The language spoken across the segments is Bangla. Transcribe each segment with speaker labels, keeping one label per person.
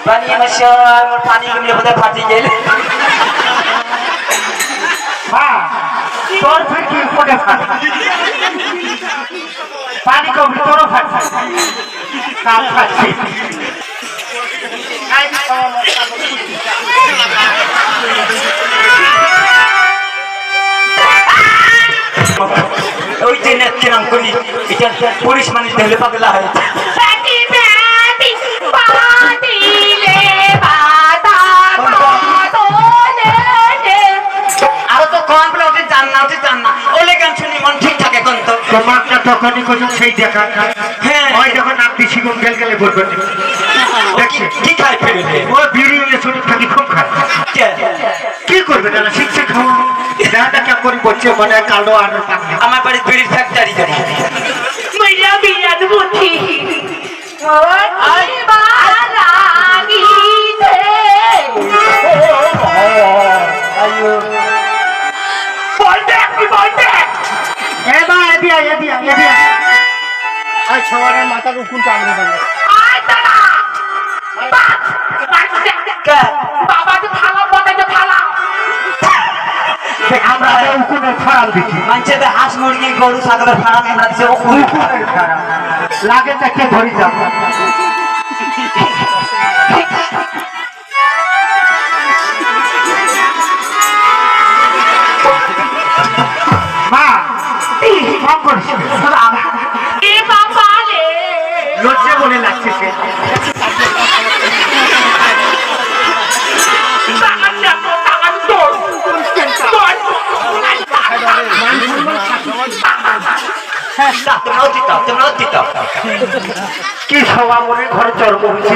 Speaker 1: पानी पानी फाटी गए
Speaker 2: हाँ तोर फिर की ऊपर पानी को भीतर फाट काम फाटी
Speaker 1: ওই যে নেত্রী নাম করি এটা পুলিশ মানুষ দেখলে পাগলা হয় আরো তো কম বলে ওঠে জান না ওলে গান শুনি মন ঠিক থাকে কোন তো
Speaker 2: তোমারটা তখনই কোন সেই দেখা হ্যাঁ ওই যখন নাম দিছি কোন গেলে বলবেন দেখছি
Speaker 1: কি খাই ফেলে
Speaker 2: ও বিড়ি নিয়ে শুনি থাকি খুব খায় কি করবে না শিক্ষা খাওয়া দাদা কে করি করছে মানে কালো আর
Speaker 1: আমার বাড়ি বিড়ির ফ্যাক্টরি দেবো
Speaker 3: মইরা বিয়ান বুদ্ধি ওই বারানি দে
Speaker 1: আয়ো
Speaker 3: বলতে
Speaker 2: এ বা এদিয়া আই ছওয়ারের মাথার উকুন কামড়ে দেবে
Speaker 3: আয় দাদা বাবা যে ফালা বটে যে ফালা
Speaker 2: আমরা উকুনের ফাড়াল দিচ্ছি
Speaker 1: মানুষের হাঁস মুরগি গরু ছাগলের ফার্ম আমরা দিচ্ছি
Speaker 2: উকুনের ফাড়াল লাগে তাকে ধরি যাব মা এই ফোন করছিস
Speaker 3: এ বাবা রে
Speaker 2: লজ্জা বলে লাগছে সে কি সবা মনে ঘরে চর্ম হয়েছে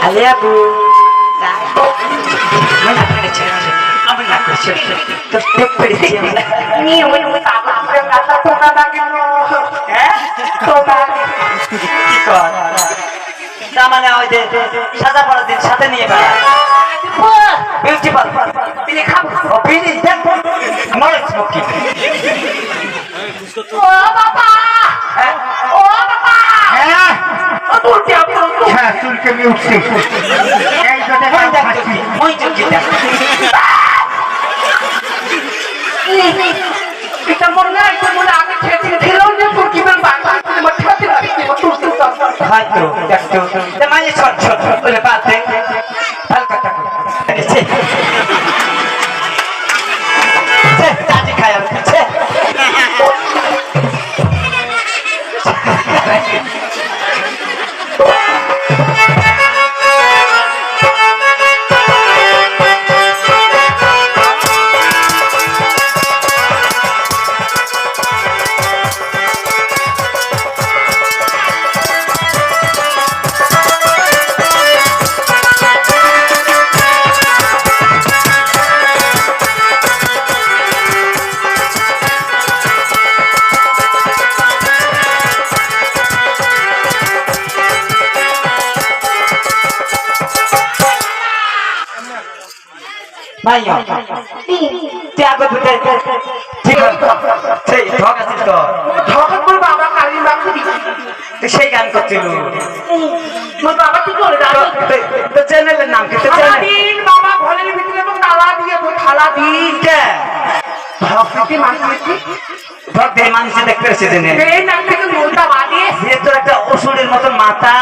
Speaker 1: আলিয়াবু আমি না করছি তো টেপ পেরেছি
Speaker 3: নিয়ে ওই তাগা কাটা তোনা লাগে
Speaker 1: কি কর তার মানে ওই যে সাজা পড়ার দিন সাথে নিয়ে বেড়ায় বিউটিফুল তিনি খাবো বিড়ি দেখ নট স্মোকিং
Speaker 3: ও বাবা ও বাবা
Speaker 2: হ্যাঁ
Speaker 3: ও তুলতে আমি
Speaker 2: হ্যাঁ চুলকে নিয়ে উঠছি এই তো দেখছি
Speaker 1: ওই চুলকি দেখ
Speaker 3: এটা মনে নাই তো মনে আগে খেতে খেলাও যে তোর কি বের বাবা তোমার খেতে লাগে তুই
Speaker 1: হয়তো দেখতো মানে ছোট বলে পাতে হালকা টাকা চাচি খায় আছে ভাইয়া ত্যাগ করতে ঠিক সেই ঠক আছিস তো
Speaker 3: ঠক করে বাবা কালি বাকু দি
Speaker 1: সেই গান করছিল
Speaker 3: মোর বাবা কি করে জানো
Speaker 1: তো চ্যানেলের নাম কি তো
Speaker 3: দিন বাবা ঘরের ভিতরে তো তালা দিয়ে তো থালা দিয়ে
Speaker 1: কে
Speaker 3: ভক্তি মানছি
Speaker 1: ভক্ত এই মানুষে দেখতে এসে জেনে
Speaker 3: এই নাম থেকে মোলটা বাদিয়ে
Speaker 1: সে তো একটা অসুরের মতো মাথা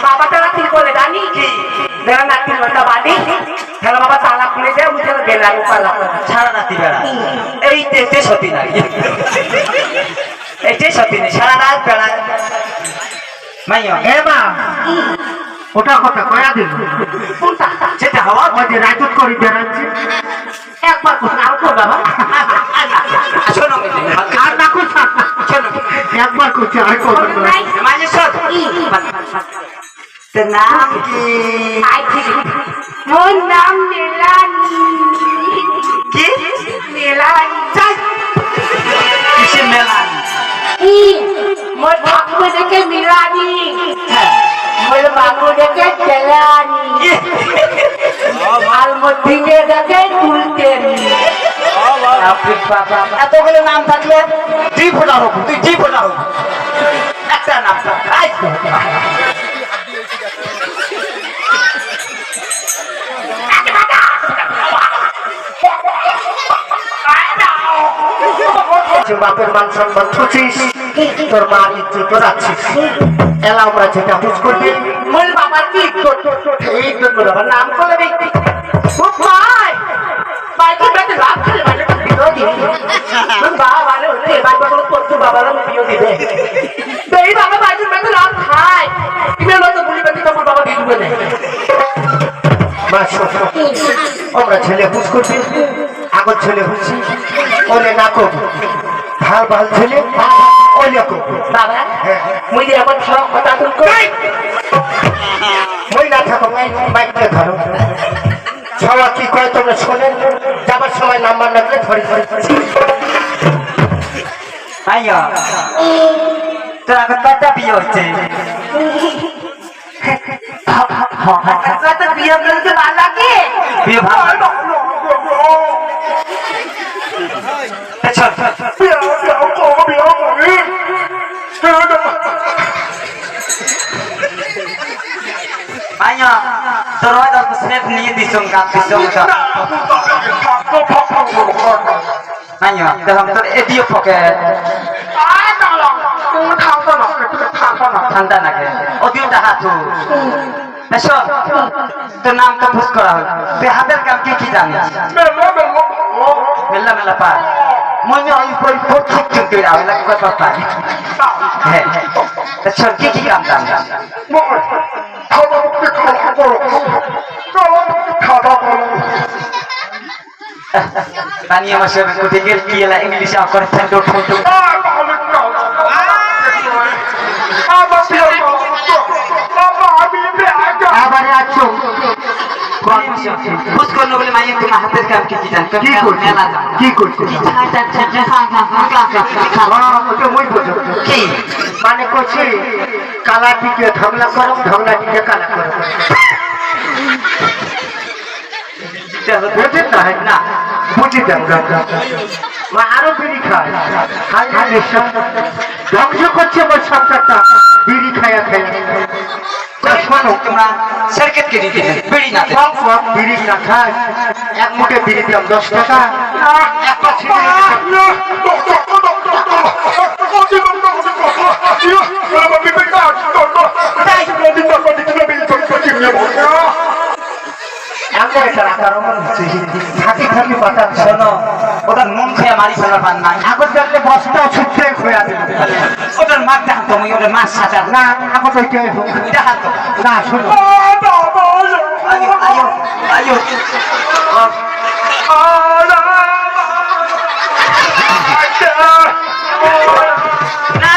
Speaker 3: বাবা তারা কি করে জানি কি দেওয়া নাতি মোলটা বাদি তাহলে বাবা তালা খুলে যায় উঠে বেলা পালা
Speaker 1: সারা রাতি বেড়া এই তেতে সতী নাই এইটাই সতী নেই সারা রাত বেড়া মাইয়া
Speaker 2: এ মা ওটা কথা কয়া দিল
Speaker 3: কোনটা
Speaker 1: সেটা হওয়া
Speaker 2: ওই যে রাজুত করি বেড়াচ্ছি
Speaker 3: একবার কোন আর কো বাবা
Speaker 1: শোনো
Speaker 2: আর না করছ
Speaker 1: শোনো
Speaker 2: একবার করছি আর করবো না
Speaker 1: মাঝে সব তোর নাম কি
Speaker 3: আই ঠিক মোর নাম মেলানি
Speaker 1: কি
Speaker 3: মেলানি
Speaker 1: কিসে মেলান
Speaker 3: মোর বাবু দেখে মিলানি মোর বাবু দেখে চেলানি আর মোর দিকে দেখে তুলতে
Speaker 1: এতগুলো নাম থাকলে তুই ফোটা হোক তুই ফোটা হোক একটা নাম
Speaker 2: বলছে বাপের মান সম্মান ছুচিস, তোর মার ইজ্জত রাখছিস। এলা আমরা যেটা বুঝ করবি
Speaker 3: মোর বাবার কি
Speaker 2: এই জন্য বাবার নাম করে দেখবি।
Speaker 3: ও ভাই বাইকে বাইকে লাভ খেলে বাইরে বিরোধী বাবা ভালো হচ্ছে বাইকে কোনো করছো বাবারা বিয়ে দিবে এই বাবা বাইকে বাইকে লাভ খায় তুমি হয়তো বলি বাইকে তোমার বাবা দিয়ে দিবে না
Speaker 2: মা শোন, আমরা ছেলে বুঝ করবি, আগর ছেলে বুঝছি ওলে না করবো, ভাল ভাল ছেলে ওলে করবো।
Speaker 3: বাবা মুই যে এখন সব কথা তুমি কই
Speaker 2: মই না থাকো বাইকটা ধরো, সবাই কি করে তোমরা শোনেন, যাবার সময় নাম্বার লাগলে ধরে ধরে
Speaker 1: আইয়া তোর আগে কয়টা বিয়ে হচ্ছে?
Speaker 3: তো বিয়ে করতে ভালো লাগে
Speaker 1: বিয়ে ভালো চল আইয়া তোর হয়তো স্নেপ নিয়ে দিছুম গাছ দিছুম আইয়া তখন তোর এদিও পকেট ঠান্ডা নাকি ওদিও টাকা তো এসো তোর নাম তো ফুস করা হল, তুই হাতের কাম কি কি জানিস? মেলা মেলা পা মনে ওই বই ঠিক ঠিক করে আও লাগবে পাপা। হ্যাঁ এসো কি কি কাম জানিস? পানি আমার সঙ্গে কোথায় গেল কি এলা ইংলিশ করে ঠান্ডা ঠোঁটো
Speaker 2: আবার আছো
Speaker 1: বুঝ করলো বলে মাইয়ে তোমার হাতের কাম কি কি জানিস?
Speaker 2: কি করছি
Speaker 1: মেলা জানো
Speaker 2: কি করছি
Speaker 1: কি
Speaker 2: মানে করছি কালাটিকে ঢগলা করো, ঢগলাটিকে কালা করো, বুঝেন না?
Speaker 1: না
Speaker 2: বুঝি দেন আরো বিড়ি খায় খাই খাই ধ্বংস করছে আমার সংসারটা বিড়ি খায়া খায়া। শোনো
Speaker 1: তোমরা সার্কেটকে দিতে বেড়ি না
Speaker 2: সব সব বিড়ি না খায়, এক মুঠে বিড়ি দিলাম 10 টাকা, একটা
Speaker 1: শোনো ওটার মন খেয়ে মারি ফেলার পান নাই,
Speaker 2: আগর দেখলে বস্তা ছুটতে খোয়া দিল
Speaker 1: ওটার মাছ দেখান তুমি, ওটার মাছ সাজা
Speaker 2: না, আগর ওইটাই হোক
Speaker 1: দেখান তো
Speaker 2: না। শোনো
Speaker 1: আয়ো আয়ো আয়ো না